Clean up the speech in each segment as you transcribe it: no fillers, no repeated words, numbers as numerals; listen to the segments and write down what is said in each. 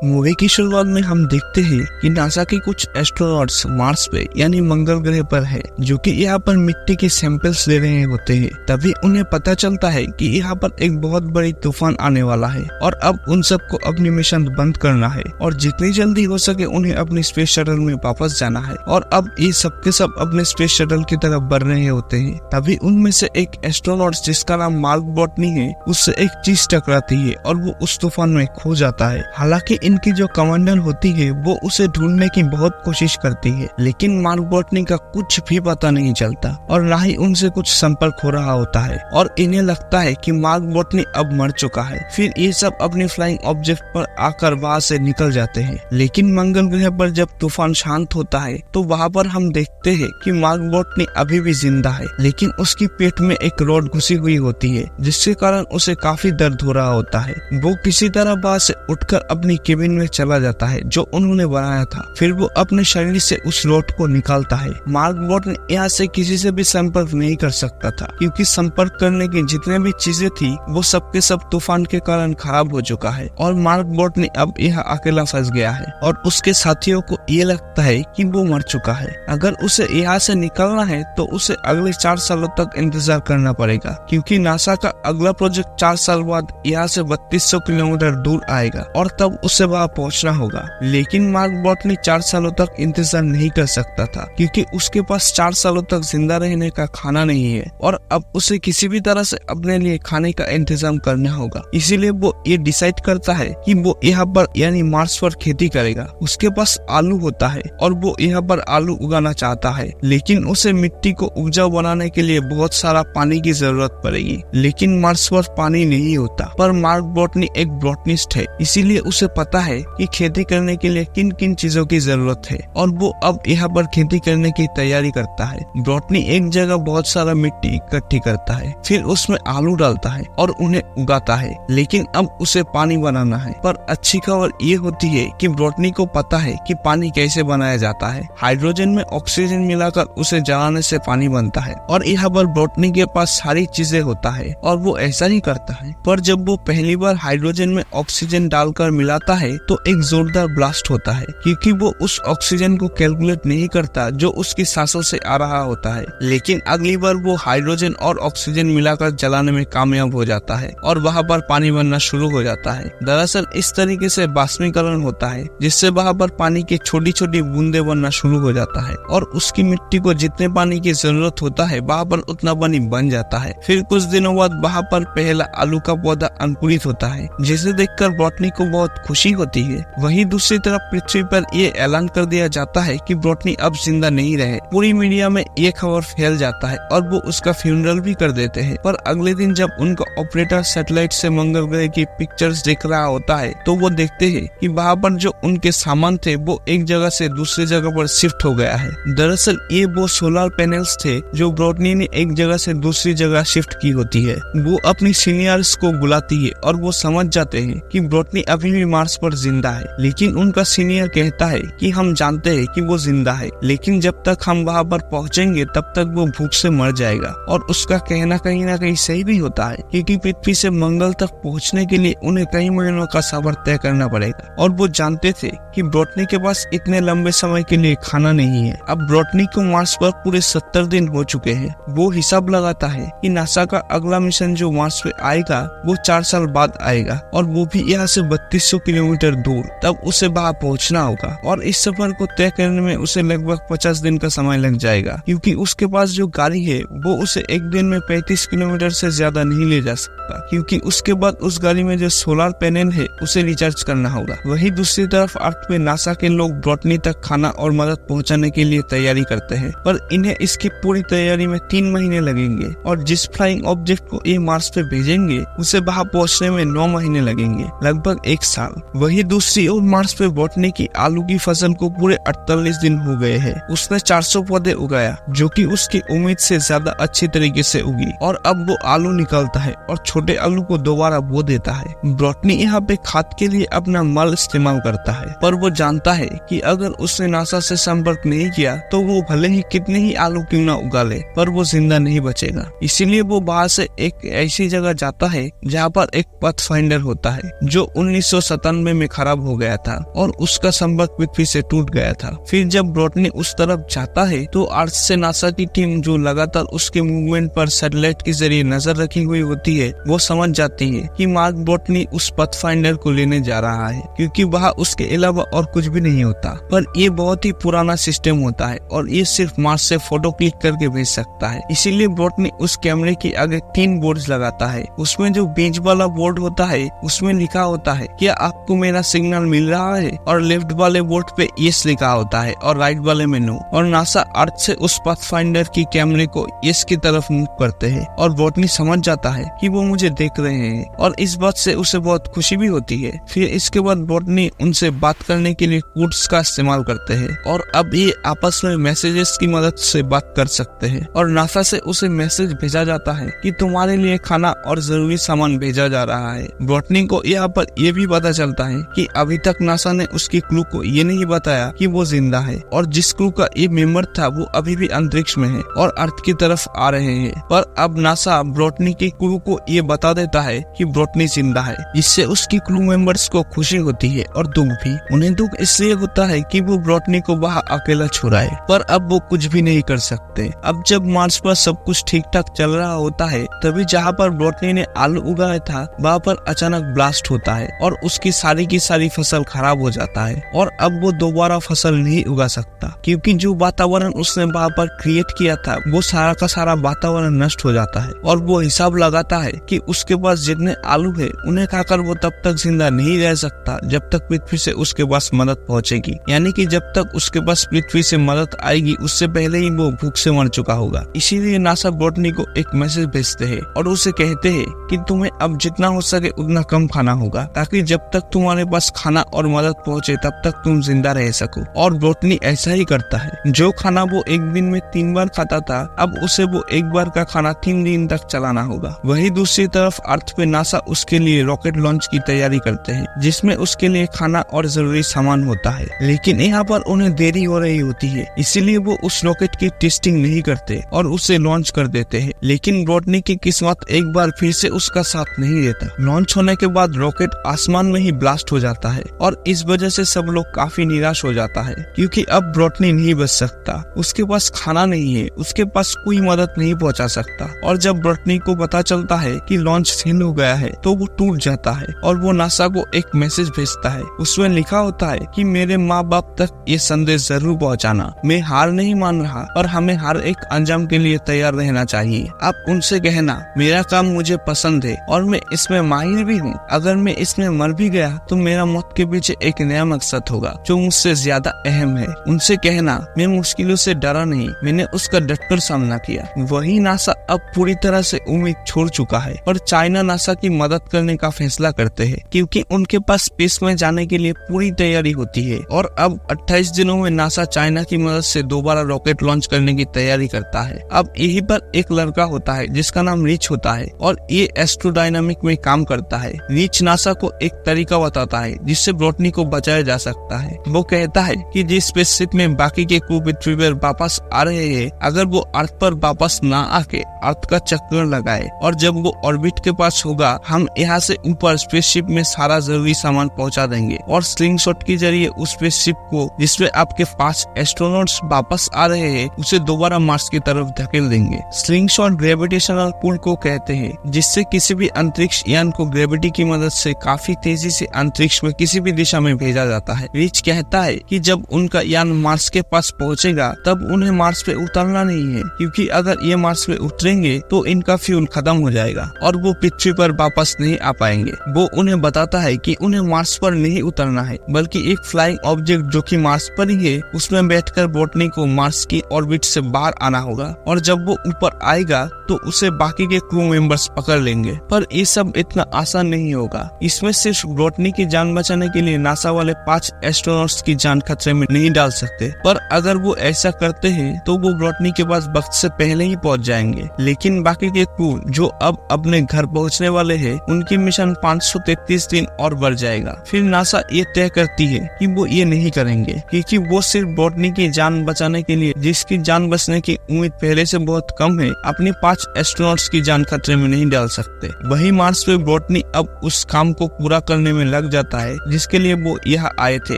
Movie की शुरुआत में हम देखते हैं कि नासा के कुछ एस्ट्रोनॉट्स मार्स पे यानी मंगल ग्रह पर है, जो कि यहाँ पर मिट्टी के सैंपल्स ले रहे होते हैं। तभी उन्हें पता चलता है कि यहाँ पर एक बहुत बड़ी तूफान आने वाला है और अब उन सबको अपनी मिशन बंद करना है और जितनी जल्दी हो सके उन्हें अपनी स्पेस शटल में वापस जाना है। और अब ये सबके सब अपने स्पेस शटल की तरफ बढ़ रहे होते हैं। तभी उनमें से एक एस्ट्रोनॉट जिसका नाम मार्क बॉटनी है, उससे एक चीज टकराती है और वो उस तूफान में खो जाता है। हालांकि इनकी जो कमांडर होती है वो उसे ढूंढने की बहुत कोशिश करती है, लेकिन मार्क बॉटनी का कुछ भी पता नहीं चलता और ना ही उनसे कुछ संपर्क हो रहा होता है और इन्हें लगता है कि मार्क बॉटनी अब मर चुका है। फिर ये सब अपने फ्लाइंग ऑब्जेक्ट पर आकर वहाँ से निकल जाते हैं। लेकिन मंगल ग्रह पर जब तूफान शांत होता है तो वहाँ पर हम देखते हैं कि मार्क बॉटनी अभी भी जिंदा है, लेकिन उसकी पेट में एक रॉड घुसी हुई होती है जिसके कारण उसे काफी दर्द हो रहा होता है। वो किसी तरह वहाँ से उठकर अपनी केबिन में चला जाता है जो उन्होंने बनाया था। फिर वो अपने शरीर से उस रॉड को निकालता है। मार्क बॉटनी यहाँ से किसी से भी संपर्क नहीं कर सकता था, क्योंकि संपर्क करने की जितने भी चीजें थी वो सबके सब तूफान के कारण खराब हो चुका है और मार्क बॉटनी अब यहाँ अकेला फंस गया है और उसके साथियों को ये लगता है कि वो मर चुका है। अगर उसे यहाँ से निकलना है तो उसे अगले 4 सालों तक इंतजार करना पड़ेगा, क्योंकि नासा का अगला प्रोजेक्ट 4 साल बाद यहाँ से 3200 किलोमीटर दूर आएगा और तब उसे वहाँ पहुँचना होगा। लेकिन मार्क बॉटनी 4 सालों तक इंतजार नहीं कर सकता था, क्योंकि उसके पास 4 सालों तक जिंदा रहने का खाना नहीं है और अब उसे किसी भी तरह से अपने लिए खाने का इंतजाम करना होगा। इसीलिए वो ये डिसाइड करता है कि वो यहाँ पर यानी मार्स पर खेती करेगा। उसके पास आलू होता है और वो यहाँ पर आलू उगाना चाहता है, लेकिन उसे मिट्टी को उपजाऊ बनाने के लिए बहुत सारा पानी की जरूरत पड़ेगी। लेकिन मार्स पर पानी नहीं होता। पर मार्क बॉटनी एक बॉटनिस्ट है, इसीलिए उसे पता है कि खेती करने के लिए किन किन चीजों की जरूरत है और वो अब यहाँ पर खेती करने की तैयारी करता है। बॉटनी एक जगह बहुत सारा मिट्टी इकट्ठी करता है, फिर उसमें आलू डालता है और उन्हें उगाता है। लेकिन अब उसे पानी बनाना है। पर अच्छी खबर ये होती है कि बॉटनी को पता है कि पानी कैसे बनाया जाता है। हाइड्रोजन में ऑक्सीजन मिलाकर उसे जलाने से पानी बनता है और यहाँ पर बॉटनी के पास सारी चीजें होता है और वो ऐसा ही करता है। पर जब वो पहली बार हाइड्रोजन में ऑक्सीजन डालकर मिलाता है तो एक जोरदार ब्लास्ट होता है, क्योंकि वो उस ऑक्सीजन को कैलकुलेट नहीं करता जो उसकी सांसों से आ रहा होता है। लेकिन अगली बार वो हाइड्रोजन और ऑक्सीजन मिलाकर जलाने में कामयाब हो जाता है और वहाँ पर पानी बनना शुरू हो जाता है। दरअसल इस तरीके से बाष्पीकरण होता है, जिससे वहाँ पर पानी की छोटी छोटी बूंदे बनना शुरू हो जाता है और उसकी मिट्टी को जितने पानी की जरूरत होता है वहाँ पर उतना पानी बन जाता है। फिर कुछ दिनों बाद वहाँ पर पहला आलू का पौधा अंकुरित होता है, जिसे देखकर बॉटनी को बहुत खुशी होती है। वहीं दूसरी तरफ पृथ्वी पर ये ऐलान कर दिया जाता है कि बॉटनी अब जिंदा नहीं रहे। पूरी मीडिया में ये खबर फैल जाता है और वो उसका फ्यूनरल भी कर देते हैं। पर अगले दिन जब उनका ऑपरेटर सैटेलाइट से मंगल ग्रह की पिक्चर्स देख रहा होता है तो वो देखते हैं कि वहाँ पर जो उनके सामान थे वो एक जगह से दूसरी जगह पर शिफ्ट हो गया है। दरअसल ये वो सोलर पैनल्स थे जो बॉटनी ने एक जगह से दूसरी जगह शिफ्ट की होती है। वो अपनी सीनियर्स को बुलाती है और वो समझ जाते हैं कि बॉटनी अभी भी मार्स पर जिंदा है। लेकिन उनका सीनियर कहता है कि हम जानते हैं कि वो जिंदा है, लेकिन जब तक हम वहाँ पर पहुँचेंगे तब तक वो भूख से मर जाएगा। और उसका कहना कहीं ना कहीं सही भी होता है, क्योंकि पृथ्वी से मंगल तक पहुँचने के लिए उन्हें कई महीनों का सफर तय करना पड़ेगा और वो जानते थे कि बॉटनी के पास इतने लंबे समय के लिए खाना नहीं है। अब बॉटनी को मार्स पर पूरे 70 दिन हो चुके हैं। वो हिसाब लगाता है कि नासा का अगला मिशन जो मार्स पे आएगा वो 4 साल बाद आएगा और वो भी यहाँ से 3200 किलोमीटर दूर। तब उसे वहाँ पहुँचना होगा और इस सफर को तय करने में उसे लगभग 50 दिन का समय लग जाएगा, क्योंकि उसके पास जो गाड़ी है वो उसे एक दिन में 35 किलोमीटर से ज्यादा नहीं ले जा सकता, क्योंकि उसके बाद उस गाड़ी में जो सोलर पैनल है उसे रिचार्ज करना होगा। वहीं दूसरी तरफ अर्थ पे नासा के लोग बॉटनी तक खाना और मदद पहुंचाने के लिए तैयारी करते हैं, पर इन्हें इसकी पूरी तैयारी में 3 महीने लगेंगे और जिस फ्लाइंग ऑब्जेक्ट को ये मार्स पे भेजेंगे उसे वहां पहुंचने में 9 महीने लगेंगे, लगभग 1 साल। वही दूसरी ओर मार्स पे बॉटनी की आलू की फसल को पूरे 48 दिन हो गए हैं। उसने 400 पौधे उगाया जो कि उसकी उम्मीद से ज्यादा अच्छी तरीके से उगी और अब वो आलू निकलता है और छोटे आलू को दोबारा बो देता है। बॉटनी यहाँ पे खाद के लिए अपना मल इस्तेमाल करता है, पर वो जानता है कि अगर उसने नासा से संपर्क नहीं किया तो वो भले ही कितने ही आलू क्यों ना उगा ले, पर वो जिंदा नहीं बचेगा। इसीलिए वो बाहर से एक ऐसी जगह जाता है जहाँ पर एक पथ फाइंडर होता है जो 1997 समय में खराब हो गया था और उसका संपर्क पृथ्वी से टूट गया था। फिर जब ब्रॉटनी उस तरफ जाता है तो अर्थ से नासा की टीम जो लगातार उसके मूवमेंट पर सैटेलाइट के जरिए नजर रखी हुई होती है, वो समझ जाती है कि मार्क ब्रॉटनी उस पथफाइंडर को लेने जा रहा है, क्योंकि वहाँ उसके अलावा और कुछ भी नहीं होता। पर ये बहुत ही पुराना सिस्टम होता है और ये सिर्फ मार्स से फोटो क्लिक करके भेज सकता है। इसीलिए ब्रॉटनी उस कैमरे के आगे 3 बोर्ड्स लगाता है। उसमें जो बीच वाला बोर्ड होता है उसमें लिखा होता है क्या आपको मेरा सिग्नल मिल रहा है, और लेफ्ट वाले बोर्ड पे यस लिखा होता है और राइट वाले में नो। और नासा अर्थ से उस पाथफाइंडर की कैमरे को यस की तरफ मूव करते हैं और ब्रॉटनी समझ जाता है कि वो मुझे देख रहे हैं और इस बात से उसे बहुत खुशी भी होती है। फिर इसके बाद ब्रॉटनी उनसे बात करने के लिए कोड्स का इस्तेमाल करते हैं और अब ये आपस में मैसेजेस की मदद से बात कर सकते हैं। और नासा से उसे मैसेज भेजा जाता है कि तुम्हारे लिए खाना और जरूरी सामान भेजा जा रहा है। ब्रॉटनी को यहाँ पर यह भी पता चलता है कि अभी तक नासा ने उसकी क्रू को ये नहीं बताया कि वो जिंदा है और जिस क्रू का ये मेंबर था वो अभी भी अंतरिक्ष में है और अर्थ की तरफ आ रहे हैं। पर अब नासा ब्रॉटनी की क्रू को ये बता देता है कि ब्रॉटनी जिंदा है। इससे उसकी क्रू मेंबर्स को खुशी होती है और दुख भी। उन्हें दुख इसलिए होता है कि वो ब्रॉटनी को वहाँ अकेला छोड़ाए, पर अब वो कुछ भी नहीं कर सकते। अब जब मार्स पर सब कुछ ठीक ठाक चल रहा होता है तभी जहाँ पर ब्रॉटनी ने आलू उगाया था वहाँ पर अचानक ब्लास्ट होता है और उसकी सारी की सारी फसल खराब हो जाता है और अब वो दोबारा फसल नहीं उगा सकता, क्योंकि जो वातावरण उसने वहाँ पर क्रिएट किया था वो सारा का सारा वातावरण नष्ट हो जाता है। और वो हिसाब लगाता है कि उसके पास जितने आलू है उन्हें खाकर वो तब तक जिंदा नहीं रह सकता जब तक पृथ्वी से उसके पास मदद पहुंचेगी, यानी कि जब तक उसके पास पृथ्वी से मदद आएगी उससे पहले ही वो भूख से मर चुका होगा। इसीलिए नासा ब्रॉटनी को एक मैसेज भेजते हैं और उसे कहते हैं कि तुम्हें अब जितना हो सके उतना कम खाना होगा, ताकि जब तक तुम्हारे पास खाना और मदद पहुंचे तब तक तुम जिंदा रह सको। और ब्रॉटनी ऐसा ही करता है। जो खाना वो एक दिन में 3 बार खाता था अब उसे वो एक बार का खाना 3 दिन तक चलाना होगा। वही दूसरी तरफ अर्थ पे नासा उसके लिए रॉकेट लॉन्च की तैयारी करते हैं, जिसमें उसके लिए खाना और जरूरी सामान होता है। लेकिन यहाँ पर उन्हें देरी हो रही होती है, इसीलिए वो उस रॉकेट की टेस्टिंग नहीं करते और उसे लॉन्च कर देते हैं। लेकिन ब्रॉटनी की किस्मत एक बार फिर से उसका साथ नहीं देता। लॉन्च होने के बाद रॉकेट आसमान में ही ब्लास्ट हो जाता है और इस वजह से सब लोग काफी निराश हो जाता है, क्योंकि अब ब्रॉटनी नहीं बच सकता। उसके पास खाना नहीं है, उसके पास कोई मदद नहीं पहुंचा सकता। और जब ब्रॉटनी को पता चलता है कि लॉन्च फेल हो गया है तो वो टूट जाता है और वो नासा को एक मैसेज भेजता है। उसमें लिखा होता है कि मेरे माँ बाप तक ये संदेश जरूर पहुँचाना, मैं हार नहीं मान रहा और हमें हर एक अंजाम के लिए तैयार रहना चाहिए। आप उनसे कहना मेरा काम मुझे पसंद है और मैं इसमें माहिर भी हूँ। अगर मैं इसमें मर भी गया तो मेरा मौत के पीछे एक नया मकसद होगा जो मुझसे ज्यादा अहम है। उनसे कहना मैं मुश्किलों से डरा नहीं, मैंने उसका डटकर सामना किया। वही नासा अब पूरी तरह से उम्मीद छोड़ चुका है और चाइना नासा की मदद करने का फैसला करते हैं, क्योंकि उनके पास स्पेस में जाने के लिए पूरी तैयारी होती है। और अब 28 दिनों में नासा चाइना की मदद से दोबारा रॉकेट लॉन्च करने की तैयारी करता है। अब यहीं पर एक लड़का होता है जिसका नाम रिच होता है और ये एस्ट्रोडायनामिक में काम करता है। रिच नासा को एक तरीका बताता है जिससे ब्रॉटनी को बचाया जा सकता है। वो कहता है कि जिस स्पेसशिप में बाकी के क्रू पृथ्वी पर वापस आ रहे हैं, अगर वो अर्थ पर वापस ना आके अर्थ का चक्कर लगाए और जब वो ऑर्बिट के पास होगा हम यहाँ से ऊपर स्पेसशिप में सारा जरूरी सामान पहुँचा देंगे और स्लिंगशॉट के जरिए उस स्पेसशिप को जिसमें आपके 5 एस्ट्रोनॉट्स वापस आ रहे हैं उसे दोबारा मार्स की तरफ धकेल देंगे। स्लिंगशॉट ग्रेविटेशनल पुल को कहते हैं, जिससे किसी भी अंतरिक्ष यान को ग्रेविटी की मदद से काफी तेजी से अंतरिक्ष में किसी भी दिशा में भेजा जाता है। रिच कहता है कि जब उनका यान मार्स के पास पहुंचेगा तब उन्हें मार्स पे उतरना नहीं है, क्योंकि अगर ये मार्स पे उतरेंगे तो इनका फ्यूल खत्म हो जाएगा और वो पृथ्वी पर वापस नहीं आ पाएंगे। वो उन्हें बताता है कि उन्हें मार्स पर नहीं उतरना है, बल्कि एक फ्लाइंग ऑब्जेक्ट जो कि मार्स पर ही है उसमें बैठकर ब्रॉटनी को मार्स की ऑर्बिट से बाहर आना होगा और जब वो ऊपर आएगा तो उसे बाकी के क्रू मेंबर्स पकड़ लेंगे। पर ये सब इतना आसान नहीं होगा। इसमें सिर्फ ब्रॉटनी की जान बचाने के लिए नासा वाले 5 एस्ट्रोनॉट्स की जान खतरे में नहीं डाल सकते, पर अगर वो ऐसा करते हैं तो वो ब्रॉटनी के पास वक्त से पहले ही पहुंच जाएंगे। लेकिन बाकी के क्रू जो अब अपने घर पहुंचने वाले हैं उनकी मिशन 533 दिन और बढ़ जाएगा। फिर नासा ये तय करती है कि वो ये नहीं करेंगे, क्योंकि वो सिर्फ ब्रॉटनी की जान बचाने के लिए, जिसकी जान बचने की उम्मीद पहले से बहुत कम है, अपनी 5 एस्ट्रोनॉट्स की जान खतरे में नहीं डाल सकते। वही मार्स पे ब्रॉटनी अब उस काम को पूरा करने में लग लग जाता है जिसके लिए वो यहाँ आए थे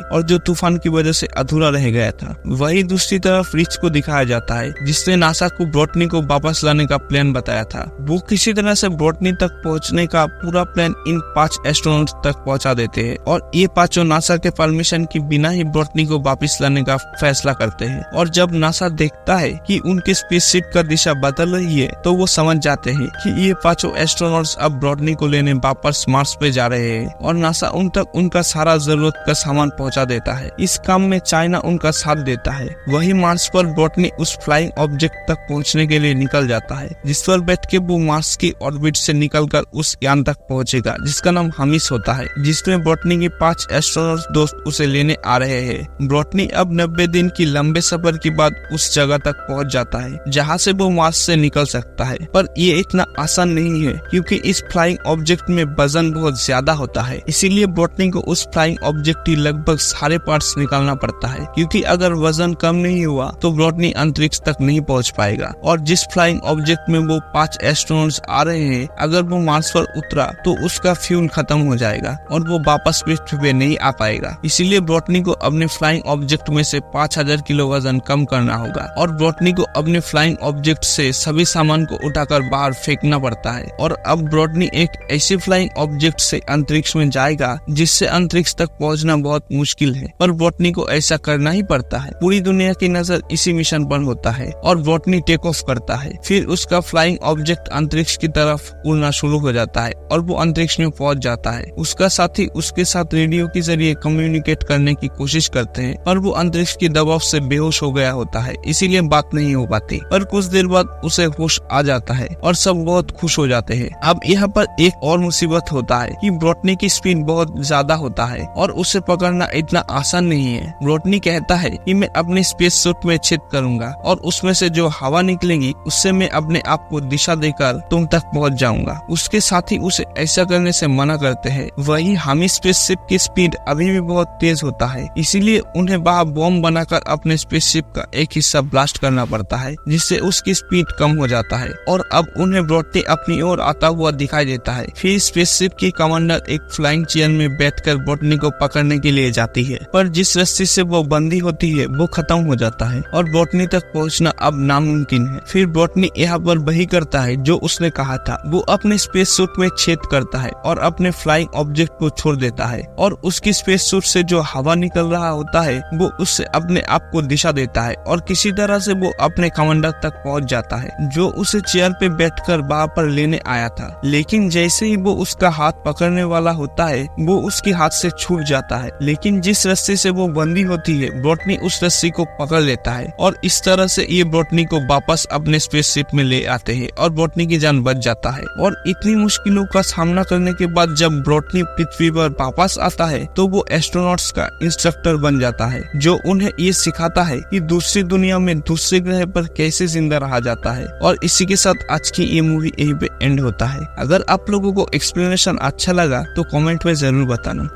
और जो तूफान की वजह से अधूरा रह गया था। वही दूसरी तरफ रिच को दिखाया जाता है जिसने नासा को ब्रॉटनी को वापस लाने का प्लान बताया था। वो किसी तरह से ब्रॉटनी तक पहुंचने का पूरा प्लान इन 5 एस्ट्रोनॉट्स तक पहुंचा देते हैं और ये पांचों नासा के परमिशन के बिना ही ब्रॉटनी को वापस लाने का फैसला करते हैं। और जब नासा देखता है कि उनके स्पेसशिप का दिशा बदल रही है तो वो समझ जाते हैं कि ये पांचों एस्ट्रोनॉट्स अब ब्रॉटनी को लेने वापस मार्स पे जा रहे हैं और नासा उन तक उनका सारा जरूरत का सामान पहुंचा देता है। इस काम में चाइना उनका साथ देता है। वही मार्स पर ब्रॉटनी उस फ्लाइंग ऑब्जेक्ट तक पहुंचने के लिए निकल जाता है जिस पर बैठ के वो मार्स की ऑर्बिट से निकलकर उस यान तक पहुंचेगा जिसका नाम हमिस होता है, जिसमें ब्रॉटनी के 5 एस्ट्रोनॉट्स दोस्त उसे लेने आ रहे हैं। ब्रॉटनी अब 90 दिन की लंबे सफर के बाद उस जगह तक पहुंच जाता है जहां से वो मार्स से निकल सकता है। पर ये इतना आसान नहीं है क्योंकि इस फ्लाइंग ऑब्जेक्ट में वजन बहुत ज्यादा होता है, इसीलिए ब्रॉटनी को उस फ्लाइंग ऑब्जेक्ट की लगभग सारे पार्ट्स निकालना पड़ता है क्योंकि अगर वजन कम नहीं हुआ तो ब्रॉटनी अंतरिक्ष तक नहीं पहुंच पाएगा। और जिस फ्लाइंग ऑब्जेक्ट में वो 5 एस्ट्रोनॉट्स आ रहे हैं, अगर वो मार्स पर उतरा तो उसका फ्यूल खत्म हो जाएगा और वो वापस पृथ्वी पे नहीं आ पाएगा। इसीलिए ब्रॉटनी को अपने फ्लाइंग ऑब्जेक्ट में से 5000 किलो वजन कम करना होगा और ब्रॉटनी को अपने फ्लाइंग ऑब्जेक्ट से सभी सामान को उठाकर बाहर फेंकना पड़ता है। और अब ब्रॉटनी एक ऐसे फ्लाइंग ऑब्जेक्ट से अंतरिक्ष में जाएगा जिससे अंतरिक्ष तक पहुंचना बहुत मुश्किल है, पर ब्रॉटनी को ऐसा करना ही पड़ता है। पूरी दुनिया की नजर इसी मिशन पर होता है और ब्रॉटनी टेक ऑफ करता है। फिर उसका फ्लाइंग ऑब्जेक्ट अंतरिक्ष की तरफ उड़ना शुरू हो जाता है और वो अंतरिक्ष में पहुंच जाता है। उसका साथी उसके साथ रेडियो के जरिए कम्युनिकेट करने की कोशिश करते हैं पर वो अंतरिक्ष के दबाव से बेहोश हो गया होता है, इसीलिए बात नहीं हो पाती। पर कुछ देर बाद उसे होश आ जाता है और सब बहुत खुश हो जाते हैं। अब यहाँ पर एक और मुसीबत होता है कि ब्रॉटनी की स्पीड बहुत ज्यादा होता है और उसे पकड़ना इतना आसान नहीं है। ब्रॉटनी कहता है कि मैं अपने स्पेस सूट में छेद करूंगा और उसमें से जो हवा निकलेगी उससे मैं अपने आप को दिशा देकर तुम तक पहुंच जाऊंगा। उसके साथी उसे ऐसा करने से मना करते हैं। वही हमी स्पेसशिप की स्पीड अभी भी बहुत तेज होता है, इसीलिए उन्हें वहां बॉम्ब बनाकर अपने स्पेसशिप का एक हिस्सा ब्लास्ट करना पड़ता है जिससे उसकी स्पीड कम हो जाता है और अब उन्हें ब्रॉटनी अपनी ओर आता हुआ दिखाई देता है। फिर स्पेसशिप की कमांडर एक फ्लाइंग चेयर में बैठकर ब्रॉटनी को पकड़ने के लिए जाती है, पर जिस रस्सी से वो बंदी होती है वो खत्म हो जाता है और ब्रॉटनी तक पहुंचना अब नामुमकिन है। फिर ब्रॉटनी यहाँ पर वही करता है जो उसने कहा था। वो अपने स्पेस सूट में छेद करता है और अपने फ्लाइंग ऑब्जेक्ट को छोड़ देता है और उसकी स्पेस सूट से जो हवा निकल रहा होता है वो उससे अपने आप को दिशा देता है और किसी तरह से वो अपने कमांडर तक पहुंच जाता है जो उसे चेयर पे बैठकर वहां पर लेने आया था। लेकिन जैसे ही वो उसका हाथ पकड़ने वाला होता है वो उसके हाथ से छूट जाता है, लेकिन जिस रस्सी से वो बंदी होती है ब्रॉटनी उस रस्सी को पकड़ लेता है और इस तरह से ये ब्रॉटनी को वापस अपने स्पेसशिप में ले आते हैं और ब्रॉटनी की जान बच जाता है। और इतनी मुश्किलों का सामना करने के बाद जब ब्रॉटनी पृथ्वी पर वापस आता है तो वो एस्ट्रोनॉट्स का इंस्ट्रक्टर बन जाता है जो उन्हें ये सिखाता है कि दूसरी दुनिया में दूसरे ग्रह पर कैसे जिंदा रहा जाता है। और इसी के साथ आज की ये मूवी यहीं पे एंड होता है। अगर आप लोगों को एक्सप्लेनेशन अच्छा लगा तो कमेंट में जरूर बताना।